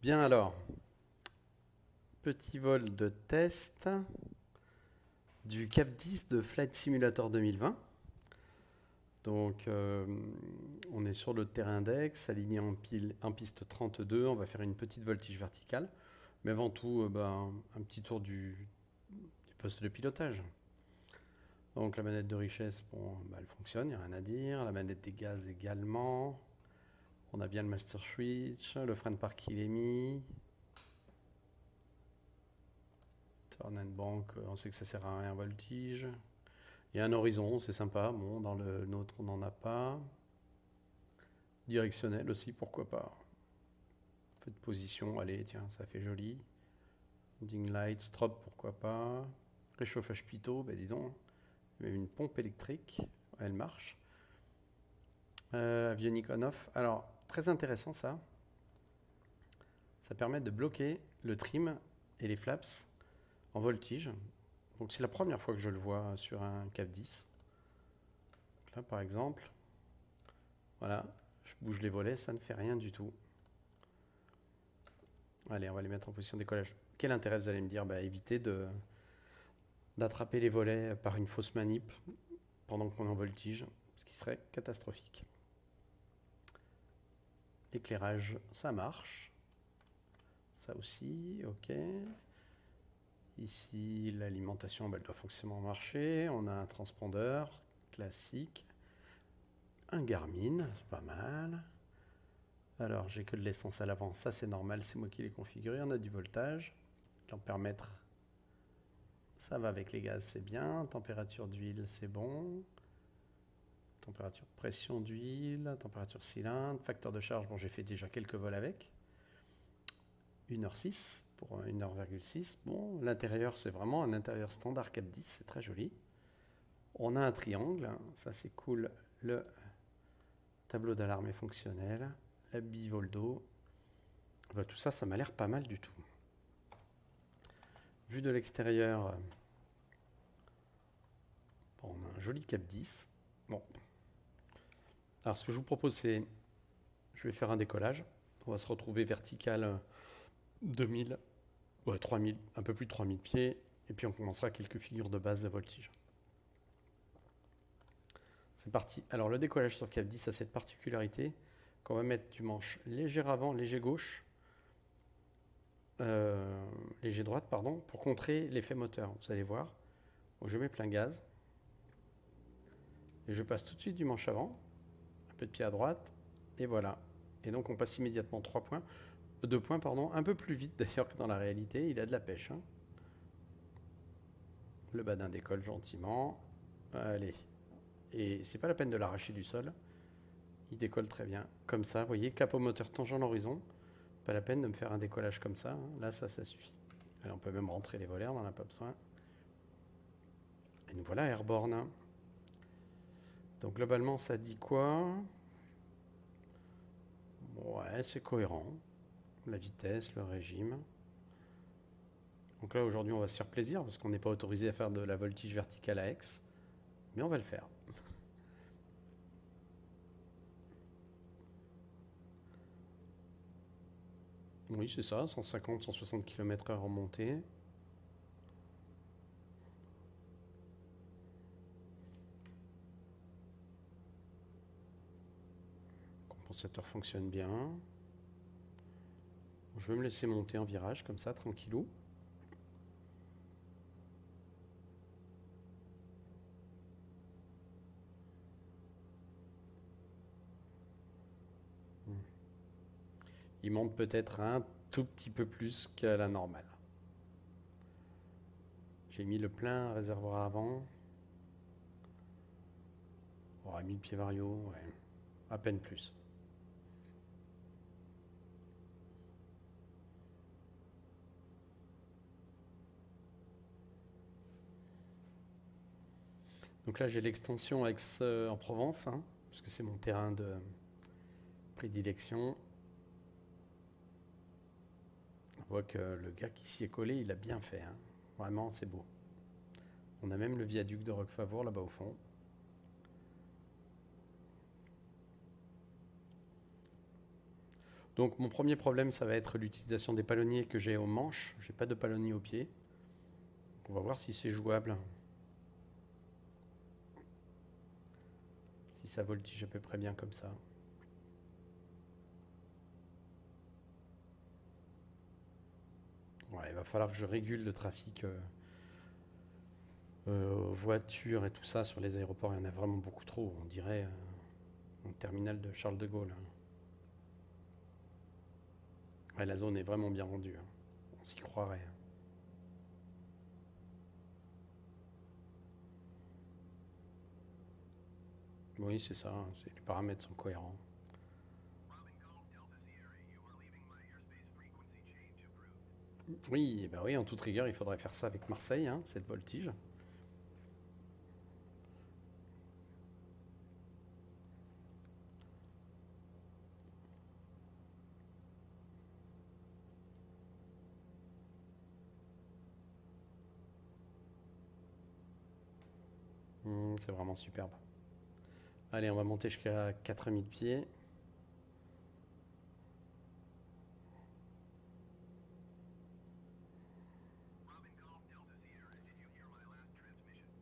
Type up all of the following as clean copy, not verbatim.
Bien alors, petit vol de test du Cap 10 de Flight Simulator 2020. Donc on est sur le terrain d'Aix, aligné en piste 32, on va faire une petite voltige verticale. Mais avant tout, un petit tour du poste de pilotage. Donc la manette de richesse, bon, elle fonctionne, il n'y a rien à dire. La manette des gaz également. On a bien le master switch, le frein de parc il est mis. Turn and bank, on sait que ça sert à rien, voltige. Il y a un horizon, c'est sympa. Bon, dans le nôtre, on n'en a pas. Directionnel aussi, pourquoi pas. Feu de position, allez, tiens, ça fait joli. Ding light, strobe, pourquoi pas. Réchauffage pitot, ben dis donc. Il y a une pompe électrique, elle marche. Avionique on-off. Alors, très intéressant ça. Ça permet de bloquer le trim et les flaps en voltige. Donc c'est la première fois que je le vois sur un Cap 10. Donc là par exemple, voilà, je bouge les volets, ça ne fait rien du tout. Allez, on va les mettre en position de décollage. Quel intérêt, vous allez me dire? Éviter d'attraper les volets par une fausse manip pendant qu'on est en voltige, ce qui serait catastrophique. L'éclairage, ça marche. Ça aussi, ok. Ici, l'alimentation, elle doit forcément marcher. On a un transpondeur classique. Un Garmin, c'est pas mal. Alors, j'ai que de l'essence à l'avant, ça c'est normal, c'est moi qui l'ai configuré. On a du voltage. L'ampèremètre, ça va avec les gaz, c'est bien. Température d'huile, c'est bon. Température pression d'huile, température cylindre, facteur de charge, bon j'ai fait déjà quelques vols avec. 1h06 pour 1h,6. Bon, l'intérieur c'est vraiment un intérieur standard Cap 10, c'est très joli. On a un triangle, ça c'est cool. Le tableau d'alarme est fonctionnel. La bivoldo. Tout ça, ça m'a l'air pas mal du tout. Vu de l'extérieur, on a un joli Cap 10. Bon. Alors ce que je vous propose, c'est, je vais faire un décollage. On va se retrouver vertical 2000, 3000, un peu plus de 3000 pieds. Et puis on commencera quelques figures de base de voltige. C'est parti. Alors le décollage sur Cap 10 a cette particularité qu'on va mettre du manche léger avant, léger gauche, léger droite, pardon, pour contrer l'effet moteur. Vous allez voir. Donc, je mets plein gaz. Et je passe tout de suite du manche avant, un peu de pied à droite, et voilà. Et donc on passe immédiatement 2 points, pardon, un peu plus vite d'ailleurs que dans la réalité, il a de la pêche. Hein. Le badin décolle gentiment. Allez. Et c'est pas la peine de l'arracher du sol. Il décolle très bien. Comme ça, vous voyez, capot moteur tangent l'horizon. Pas la peine de me faire un décollage comme ça. Hein. Là, ça suffit. Allez, on peut même rentrer les volets, on n'en a pas besoin. Et nous voilà airborne. Donc globalement, ça dit quoi? Ouais, c'est cohérent. La vitesse, le régime. Donc là, aujourd'hui, on va se faire plaisir parce qu'on n'est pas autorisé à faire de la voltige verticale à Aix. Mais on va le faire. Oui, c'est ça, 150, 160 km/h en montée. Le compensateur fonctionne bien. Je vais me laisser monter en virage comme ça, tranquillou. Il monte peut-être un tout petit peu plus qu'à la normale. J'ai mis le plein réservoir avant. Oh, 1000 pieds vario, ouais. À peine plus. Donc là, j'ai l'extension Aix-en-Provence, hein, puisque c'est mon terrain de prédilection. On voit que le gars qui s'y est collé, il a bien fait. Hein. Vraiment, c'est beau. On a même le viaduc de Roquefavour là-bas au fond. Donc mon premier problème, ça va être l'utilisation des palonniers que j'ai aux manches. J'ai pas de palonnier au pied. On va voir si c'est jouable. Si ça voltige à peu près bien comme ça. Ouais, il va falloir que je régule le trafic voitures et tout ça sur les aéroports. Il y en a vraiment beaucoup trop. On dirait un terminal de Charles de Gaulle. Ouais, la zone est vraiment bien rendue. On s'y croirait. Oui, c'est ça. Les paramètres sont cohérents. Oui, bah oui, en toute rigueur, il faudrait faire ça avec Marseille, hein, cette voltige. C'est vraiment superbe. Allez, on va monter jusqu'à 4000 pieds.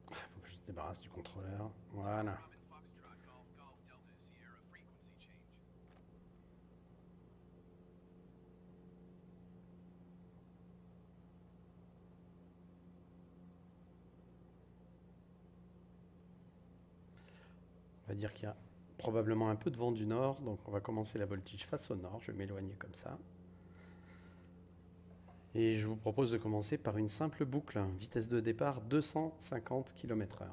Faut que je me débarrasse du contrôleur. Voilà. On va dire qu'il y a probablement un peu de vent du nord, donc on va commencer la voltige face au nord. Je vais m'éloigner comme ça. Et je vous propose de commencer par une simple boucle, vitesse de départ 250 km/h.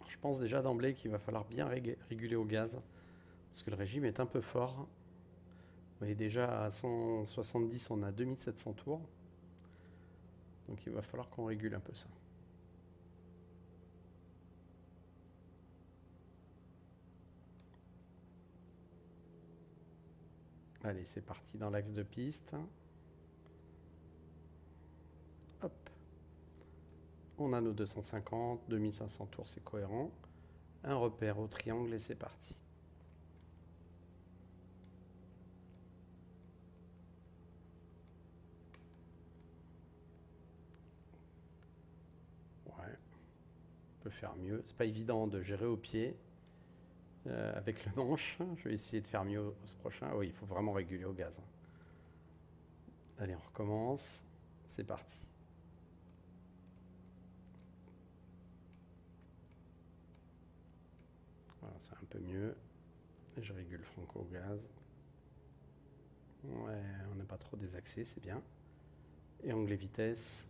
Je pense déjà d'emblée qu'il va falloir bien réguler au gaz, parce que le régime est un peu fort. Vous voyez déjà à 170, on a 2700 tours. Donc il va falloir qu'on régule un peu ça. Allez, c'est parti dans l'axe de piste. Hop. On a nos 250, 2500 tours, c'est cohérent. Un repère au triangle et c'est parti. Ouais, on peut faire mieux. C'est pas évident de gérer au pied avec le manche. Je vais essayer de faire mieux au prochain. Oui, il faut vraiment réguler au gaz. Allez, on recommence. C'est parti. Voilà, c'est un peu mieux. Et je régule franco au gaz. Ouais, on n'a pas trop désaxé, c'est bien. Et onglet vitesse.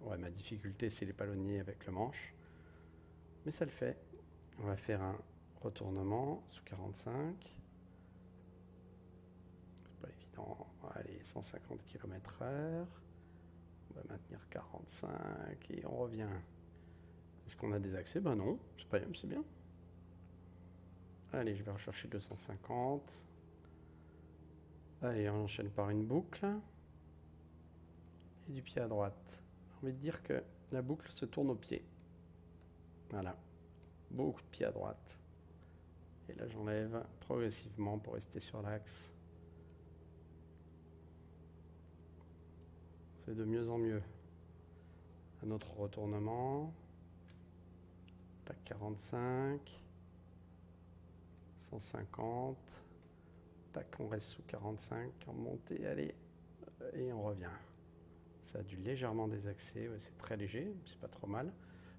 Ouais, ma difficulté, c'est les palonniers avec le manche. Mais ça le fait. On va faire un retournement sous 45. C'est pas évident. Allez, 150 km/h. On va maintenir 45 et on revient. Est-ce qu'on a des accès? Ben non, c'est bien. Allez, je vais rechercher 250. Allez, on enchaîne par une boucle. Et du pied à droite. J'ai envie de dire que la boucle se tourne au pied. Voilà. Beaucoup de pieds à droite. Et là, j'enlève progressivement pour rester sur l'axe. C'est de mieux en mieux. Un autre retournement. Tac, 45. 150. Tac, on reste sous 45. En montée, allez. Et on revient. Ça a dû légèrement désaxer. Ouais, c'est très léger, c'est pas trop mal.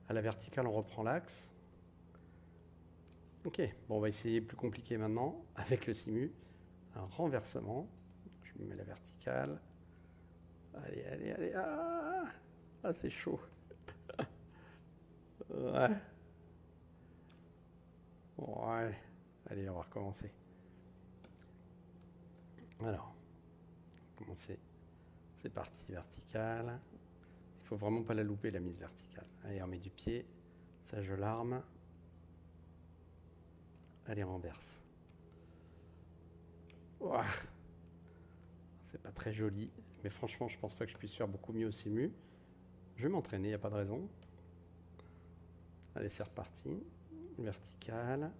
À la verticale, on reprend l'axe. Ok, bon, on va essayer plus compliqué maintenant avec le simu. Un renversement. Je lui mets la verticale. Allez, allez, allez. Ah, c'est chaud. Ouais. Ouais. Allez, on va recommencer. Alors, commencer. C'est parti, verticale. Il faut vraiment pas la louper, la mise verticale. Allez, on met du pied. Ça, je l'arme. Allez, renverse. Ouah. C'est pas très joli. Mais franchement, je pense pas que je puisse faire beaucoup mieux au simu. Je vais m'entraîner, il n'y a pas de raison. Allez, c'est reparti. Verticale.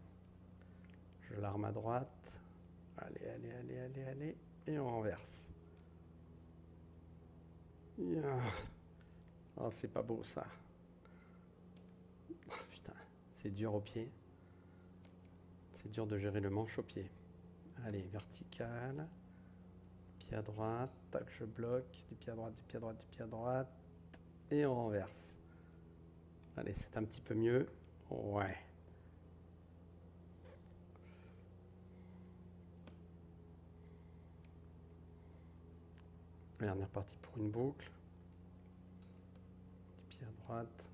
Je l'arme à droite. Allez, allez, allez, allez, allez. Et on renverse. Oh, c'est pas beau ça. Oh, putain, c'est dur au pied. C'est dur de gérer le manche au pied. Allez, vertical. Pied à droite. Tac, je bloque. Du pied à droite, du pied à droite, du pied à droite. Et on renverse. Allez, c'est un petit peu mieux. Ouais. Allez, on est reparti pour une boucle. Du pied à droite.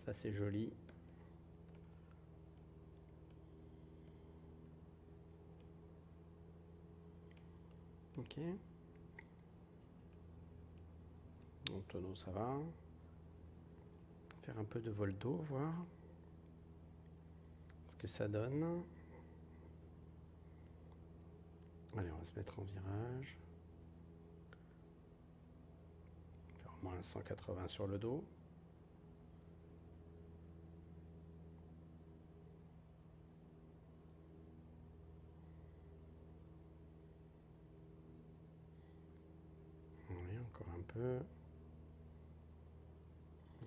Ça, c'est joli. Ok. Mon tonneau, ça va. Faire un peu de vol d'eau, voir ce que ça donne. Allez, on va se mettre en virage. Faire au moins un 180 sur le dos. Allez, encore un peu.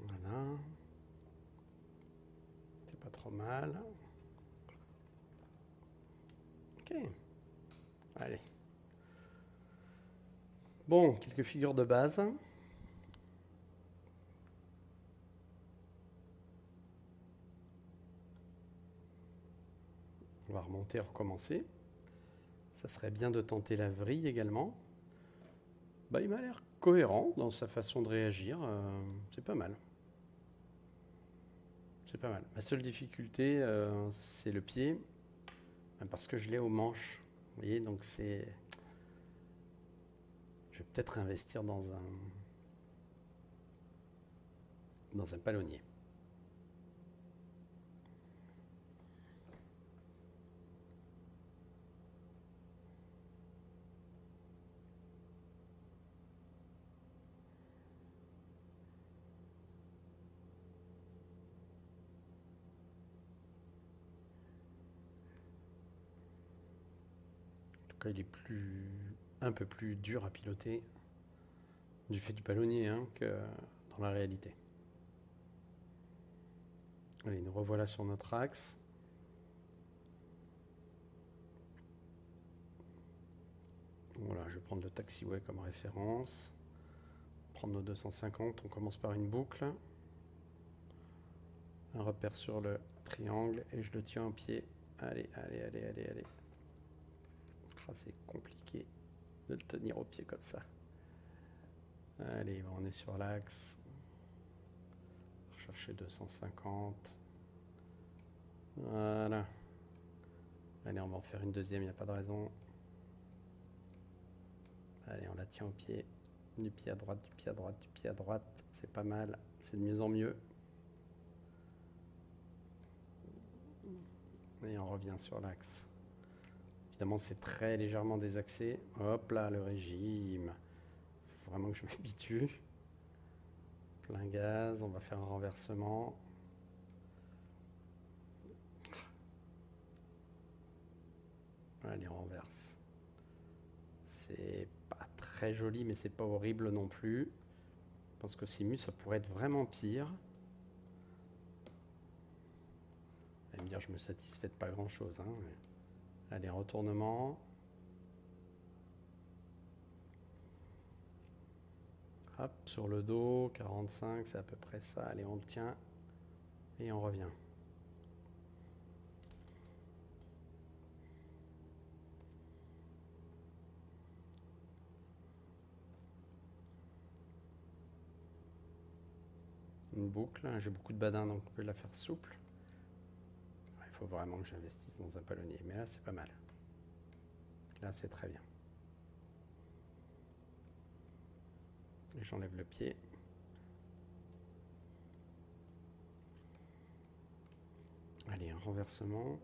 Voilà. C'est pas trop mal. Ok. Allez. Bon, quelques figures de base. On va remonter, recommencer. Ça serait bien de tenter la vrille également. Bah, il m'a l'air cohérent dans sa façon de réagir. C'est pas mal. C'est pas mal. Ma seule difficulté, c'est le pied, parce que je l'ai au manche. Vous voyez, donc c'est... Je vais peut-être investir dans un palonnier. En tout cas, il est un peu plus dur à piloter du fait du palonnier que dans la réalité. Allez, nous revoilà sur notre axe. Voilà, je vais prendre le taxiway comme référence. Prendre nos 250, on commence par une boucle. Un repère sur le triangle et je le tiens au pied. Allez, allez, allez, allez, allez. Ah, c'est compliqué de le tenir au pied comme ça. Allez, on est sur l'axe. Chercher 250. Voilà. Allez, on va en faire une deuxième, il n'y a pas de raison. Allez, on la tient au pied. Du pied à droite, du pied à droite, du pied à droite. C'est pas mal, c'est de mieux en mieux. Et on revient sur l'axe. Évidemment, c'est très légèrement désaxé. Hop là, le régime. Faut vraiment que je m'habitue. Plein gaz, on va faire un renversement. Allez, on renverse. C'est pas très joli, mais c'est pas horrible non plus. Je pense que Simu, ça pourrait être vraiment pire. Vous allez me dire, je me satisfais de pas grand chose. Allez, retournement. Hop, sur le dos, 45, c'est à peu près ça. Allez, on le tient et on revient. Une boucle, j'ai beaucoup de badin, donc on peut la faire souple. Il faut vraiment que j'investisse dans un palonnier, mais là, c'est pas mal. Là, c'est très bien. Et j'enlève le pied. Allez, un renversement.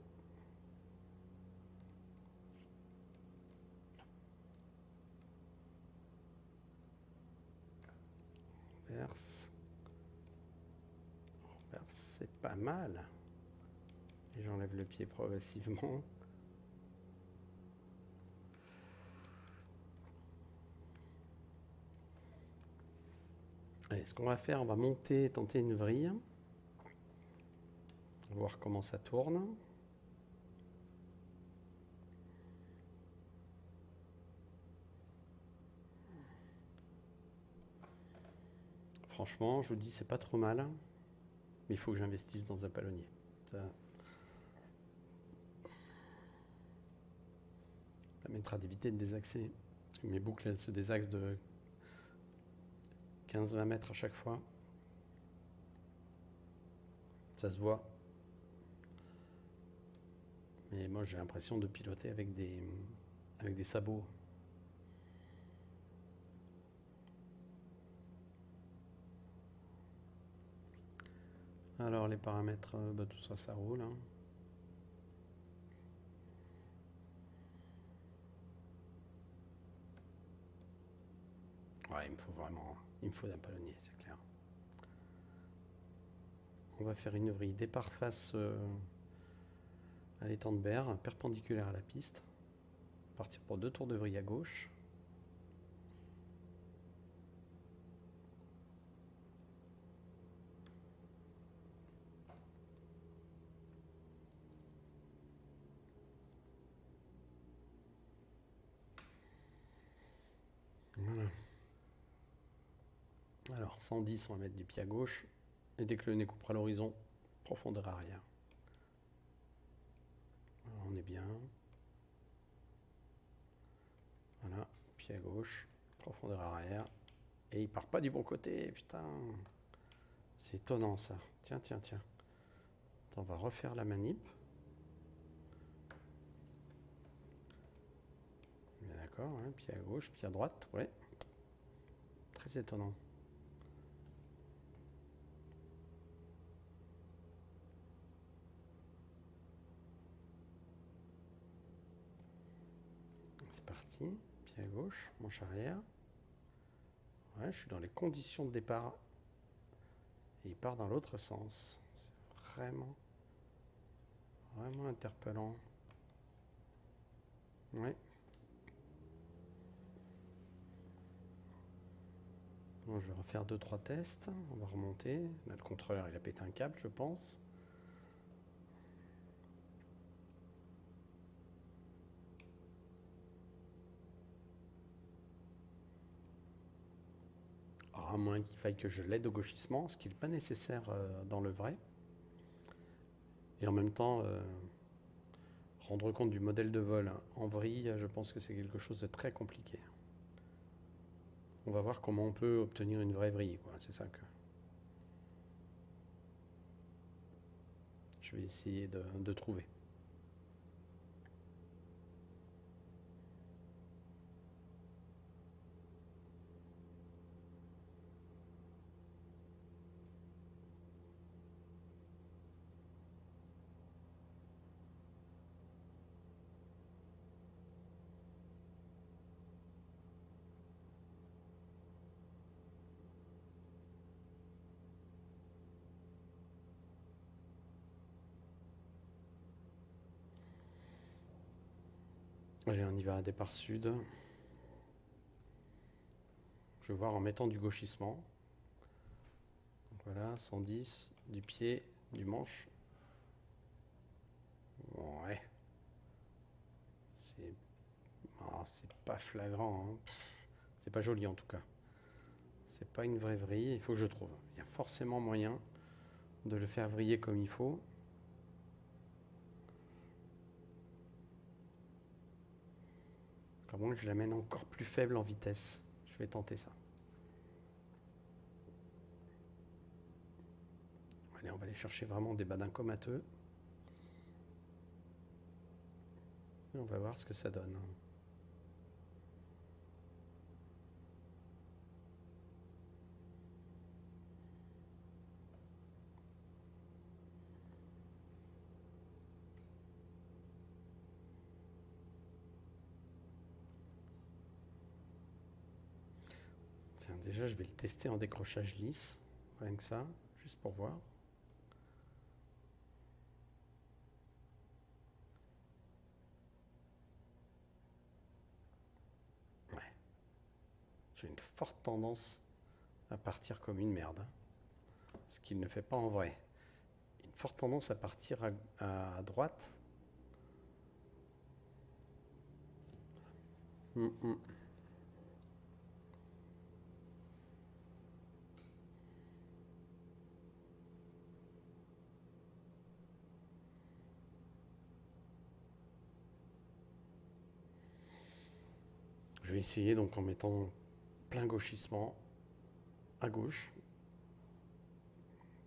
On renverse. c'est pas mal. Et j'enlève le pied progressivement. Allez, ce qu'on va faire, on va monter, tenter une vrille. Voir comment ça tourne. Franchement, je vous dis, c'est pas trop mal. Mais il faut que j'investisse dans un palonnier. Ça permettra d'éviter de désaxer. Parce que mes boucles, elles se désaxent de 15-20 mètres à chaque fois. Ça se voit. Mais moi, j'ai l'impression de piloter avec des sabots. Alors, les paramètres, tout ça, ça roule. Hein. Ouais, il me faut un palonnier, c'est clair. On va faire une vrille départ face à l'étang de berre, perpendiculaire à la piste. Partir pour 2 tours de vrille à gauche. Voilà. Alors 110, on va mettre du pied à gauche. Et dès que le nez coupera l'horizon, profondeur arrière. Alors, on est bien. Voilà, pied à gauche, profondeur arrière. Et il part pas du bon côté, putain. C'est étonnant ça. Tiens. On va refaire la manip. D'accord, hein, pied à gauche, pied à droite, ouais. Très étonnant. C'est parti, pied à gauche, manche arrière. Ouais, je suis dans les conditions de départ. Et il part dans l'autre sens. C'est vraiment interpellant. Ouais. Bon, je vais refaire 2-3 tests. On va remonter. Là, le contrôleur, il a pété un câble, je pense. À moins qu'il faille que je l'aide au gauchissement, ce qui n'est pas nécessaire dans le vrai. Et en même temps, rendre compte du modèle de vol en vrille, je pense que c'est quelque chose de très compliqué. On va voir comment on peut obtenir une vraie vrille, quoi. C'est ça que je vais essayer de trouver. Allez, on y va à départ sud. Je vais voir en mettant du gauchissement. Donc voilà, 110, du pied, du manche. Ouais. C'est pas flagrant. Hein. C'est pas joli en tout cas. C'est pas une vraie vrille, il faut que je trouve. Il y a forcément moyen de le faire vriller comme il faut. À moins que je l'amène encore plus faible en vitesse. Je vais tenter ça. Allez, on va aller chercher vraiment des badins comateux. Et on va voir ce que ça donne. Tiens, déjà, je vais le tester en décrochage lisse. Rien que ça, juste pour voir. J'ai une forte tendance à partir comme une merde, hein. Ce qu'il ne fait pas en vrai. Une forte tendance à partir à droite. Je vais essayer donc en mettant plein gauchissement à gauche.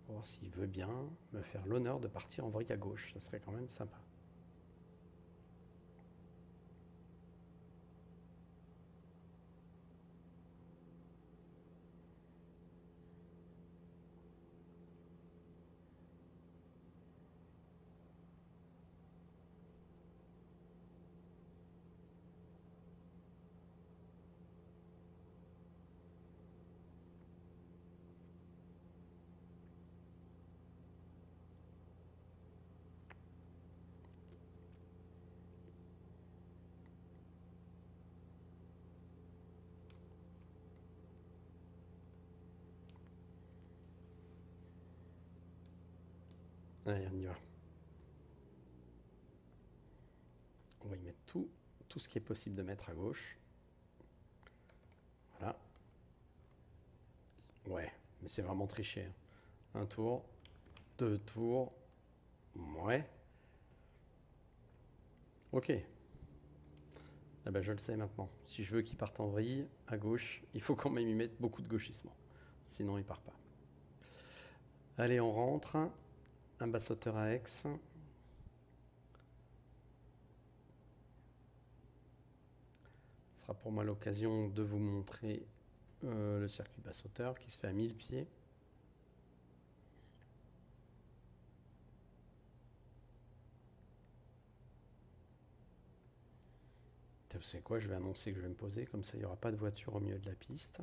Pour voir s'il veut bien me faire l'honneur de partir en vrille à gauche. Ça serait quand même sympa. Allez, on y va. On va y mettre tout ce qui est possible de mettre à gauche. Voilà. Ouais, mais c'est vraiment triché, hein. Un tour, 2 tours. Ouais. Ok. Eh ben, je le sais maintenant. Si je veux qu'il parte en vrille, à gauche, il faut quand même y mettre beaucoup de gauchissement. Sinon, il part pas. Allez, on rentre. Un bas sauteur à Aix. Ce sera pour moi l'occasion de vous montrer le circuit bas sauteur qui se fait à 1000 pieds. Vous savez quoi, je vais annoncer que je vais me poser, comme ça il n'y aura pas de voiture au milieu de la piste.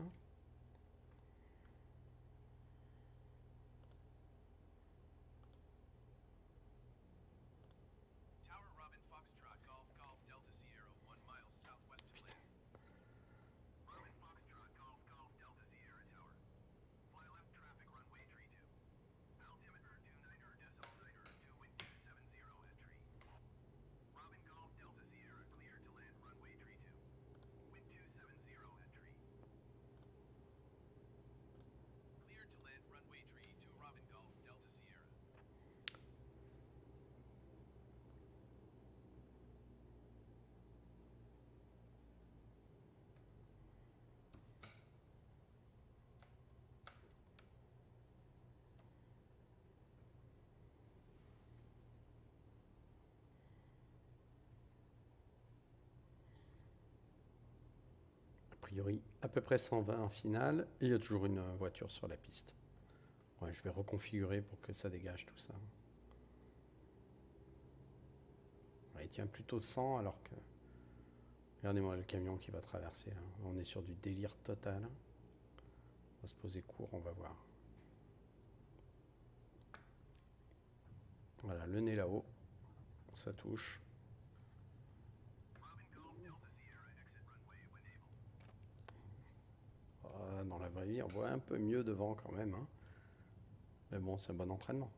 A priori, à peu près 120 en finale, et il y a toujours une voiture sur la piste. Ouais, je vais reconfigurer pour que ça dégage tout ça. Ouais, il tient plutôt 100 alors que... Regardez-moi le camion qui va traverser là. On est sur du délire total. On va se poser court, on va voir. Voilà, le nez là-haut. Ça touche. Dans la vraie vie, on voit un peu mieux devant quand même, hein. Mais bon, c'est un bon entraînement.